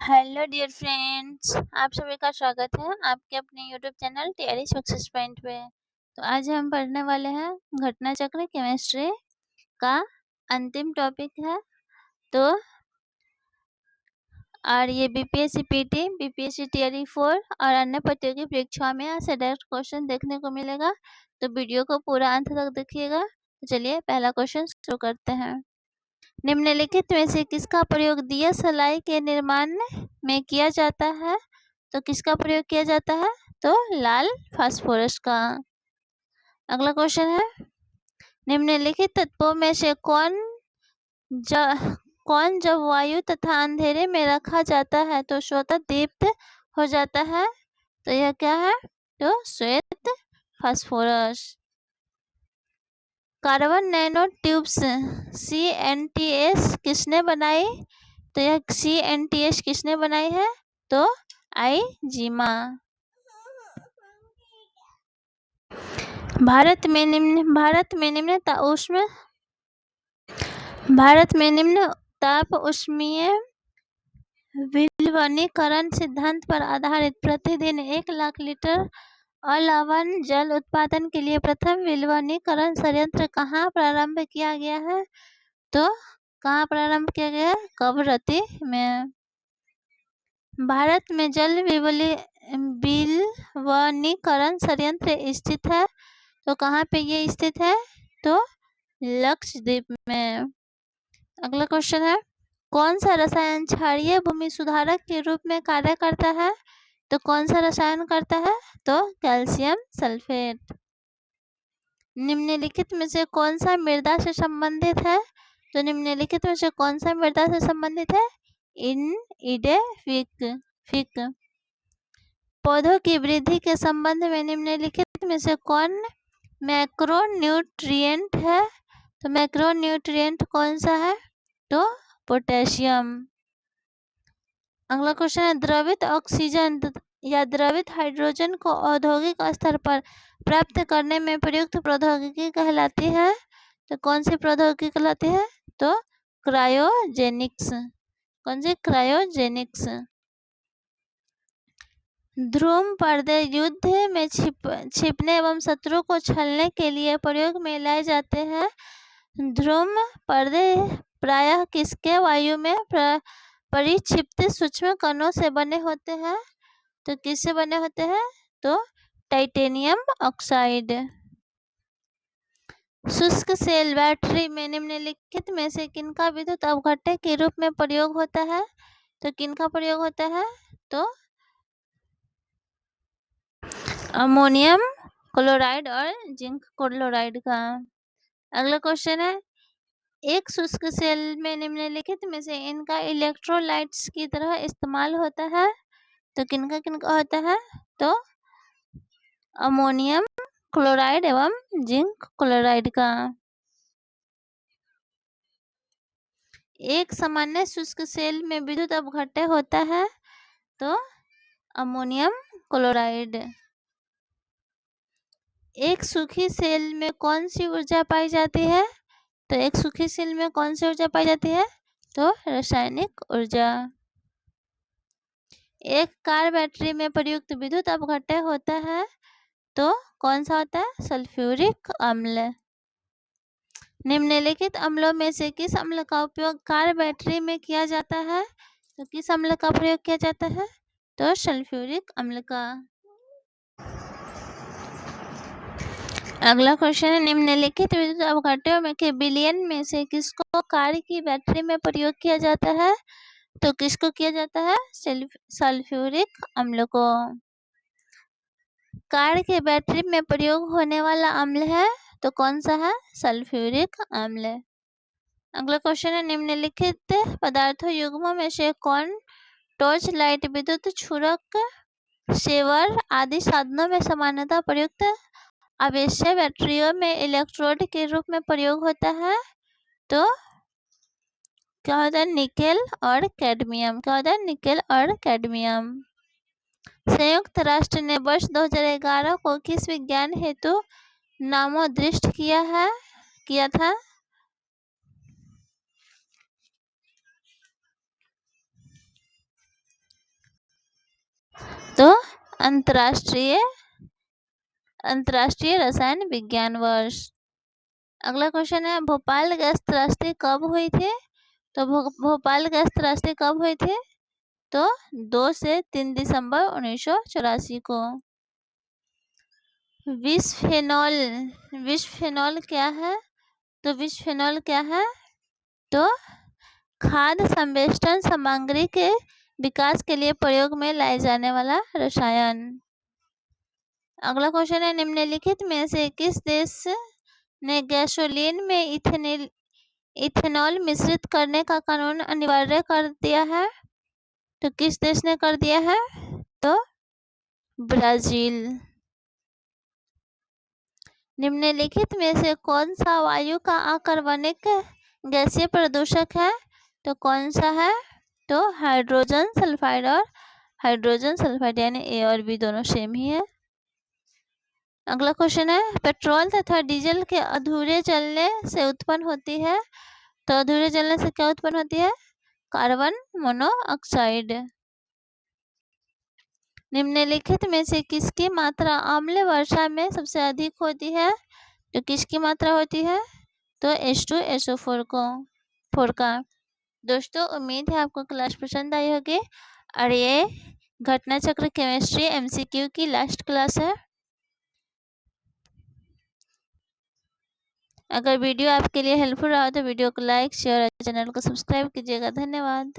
Hello dear friends, आप सभी का स्वागत है आपके अपने YouTube channel TRE success point पे। तो आज हम पढ़ने वाले हैं घटना चक्र केमिस्ट्री का अंतिम टॉपिक है। तो और ये बीपीएससी पीटी, बीपीएससी टीआरई 4 और अन्य प्रतियोगी परीक्षाओं में यहाँ से डायरेक्ट क्वेश्चन देखने को मिलेगा। तो वीडियो को पूरा अंत तक देखिएगा। तो चलिए पहला क्वेश्चन शुरू करते हैं। निम्नलिखित में से किसका प्रयोग दिया सलाई के निर्माण में किया जाता है? तो किसका प्रयोग किया जाता है? तो लाल फास्फोरस का। अगला क्वेश्चन है, निम्नलिखित तत्वों में से कौन जब वायु तथा अंधेरे में रखा जाता है तो स्वतः दीप्त हो जाता है? तो यह क्या है? तो श्वेत phosphorus. Carbon nano tubes CNTS किसने बनाई? तो यह CNTS किसने बनाई है? तो आईजीमा। भारत में निम्न ताप ऊष्मीय विलवनीकरण सिद्धांत पर आधारित प्रतिदिन 1 लाख लीटर अलवण जल उत्पादन के लिए प्रथम विलवनीकरण संयंत्र कहाँ प्रारंभ किया गया है? तो कहाँ प्रारंभ किया गया है? कवरत्ती में। भारत में जल विलवनीकरण संयंत्र स्थित है। तो कहाँ पे ये स्थित है? तो लक्षद्वीप में। अगला क्वेश्चन है, कौन सा रसायन क्षारीय भूमि सुधारक के रूप में कार्य करता है? तो कौन सा रसायन करता है? तो कैल्शियम सल्फेट। निम्नलिखित में से कौन सा मृदा से संबंधित है? तो निम्नलिखित में से कौन सा मृदा से संबंधित है? फिक। पौधों की वृद्धि के संबंध में निम्नलिखित में से कौन मैक्रोन्यूट्रिएंट है? तो मैक्रोन्यूट्रिएंट कौन सा है? तो पोटेशियम। अगला क्वेश्चन है, द्रवित ऑक्सीजन या द्रवित हाइड्रोजन को औद्योगिक स्तर पर प्राप्त करने में प्रयुक्त प्रौद्योगिकी कहलाती है? तो कौन सी प्रौद्योगिकी कहलाती है? तो क्रायोजेनिक्स। कौन सी? क्रायोजेनिक्स। ध्रुव पर्दे युद्ध में छिपने एवं शत्रु को छलने के लिए प्रयोग में लाए जाते हैं। ध्रुव पर्दे प्रायः किसके वायु में परिक्षिप्त सूक्ष्म कणों से बने होते हैं? तो किससे बने होते हैं? तो टाइटेनियम ऑक्साइड। शुष्क सेल बैटरी में निम्नलिखित में से किनका विद्युत अवघट्य के रूप में प्रयोग होता है? तो किनका प्रयोग होता है? तो अमोनियम क्लोराइड और जिंक क्लोराइड का। अगला क्वेश्चन है, एक शुष्क सेल में निम्नलिखित में से इनका इलेक्ट्रोलाइट्स की तरह इस्तेमाल होता है? तो किनका किनका होता है? तो अमोनियम क्लोराइड एवं जिंक क्लोराइड का। एक सामान्य शुष्क सेल में विद्युत अवघट्य होता है? तो अमोनियम क्लोराइड। एक सूखी सेल में कौन सी ऊर्जा पाई जाती है? तो एक सूखी सेल में कौन सी ऊर्जा पाई जाती है? तो रासायनिक ऊर्जा। एक कार बैटरी में प्रयुक्त विद्युत अवघट्य होता है? तो कौन सा होता है? सल्फ्यूरिक अम्ल। निम्नलिखित अम्लों में से किस अम्ल का उपयोग कार बैटरी में किया जाता है? तो किस अम्ल का प्रयोग किया जाता है? तो सल्फ्यूरिक अम्ल का। अगला क्वेश्चन है, निम्नलिखित विद्युत अवघट्यों में के विलयन में से किसको कार की बैटरी में प्रयोग किया जाता है? तो किसको किया जाता है? सल्फ्यूरिक अम्ल को। कार के बैटरी में प्रयोग होने वाला अम्ल है? तो कौन सा है? सल्फ्यूरिक अम्ल। अगला क्वेश्चन है, निम्नलिखित पदार्थों युग्मों में से कौन टॉर्च लाइट, विद्युत क्षुरक, सेवर आदि साधनों में सामान्यतः प्रयुक्त आवेश्य बैटरियों में इलेक्ट्रोड के रूप में प्रयोग होता है? तो क्या होता है? निकेल और कैडमियम। क्या होता है? निकेल और कैडमियम। संयुक्त राष्ट्र ने वर्ष 2011 को किस विज्ञान हेतु नामोद्दिष्ट किया था? अंतर्राष्ट्रीय रसायन विज्ञान वर्ष। अगला क्वेश्चन है, भोपाल गैस त्रासदी कब हुई थी? तो भोपाल गैस त्रासदी कब हुई थी? तो 2 से 3 दिसंबर 1984 को। विस्फेनॉल क्या है? तो विस्फेनॉल क्या है? तो खाद्य संवेष्टन सामग्री के विकास के लिए प्रयोग में लाए जाने वाला रसायन। अगला क्वेश्चन है, निम्नलिखित में से किस देश ने गैसोलीन में इथेनॉल मिश्रित करने का कानून अनिवार्य कर दिया है? तो किस देश ने कर दिया है? तो ब्राजील। निम्नलिखित में से कौन सा वायु का अकार्बनिक गैसीय प्रदूषक है? तो कौन सा है? तो हाइड्रोजन सल्फाइड और हाइड्रोजन सल्फाइड, यानी ए और बी दोनों सेम ही है। अगला क्वेश्चन है, पेट्रोल तथा डीजल के अधूरे जलने से उत्पन्न होती है। तो अधूरे जलने से क्या उत्पन्न होती है? Carbon monoxide. निम्नलिखित में से किसकी मात्रा अम्ल वर्षा में सबसे अधिक होती है? तो किसकी मात्रा होती है? तो H2SO4 का। दोस्तों, उम्मीद है आपको क्लास पसंद आई होगी और ये घटना चक्र केमिस्ट्री MCQ की लास्ट क्लास है। अगर वीडियो आपके लिए हेल्पफुल रहा तो वीडियो को लाइक, शेयर और चैनल को सब्सक्राइब कीजिएगा। धन्यवाद।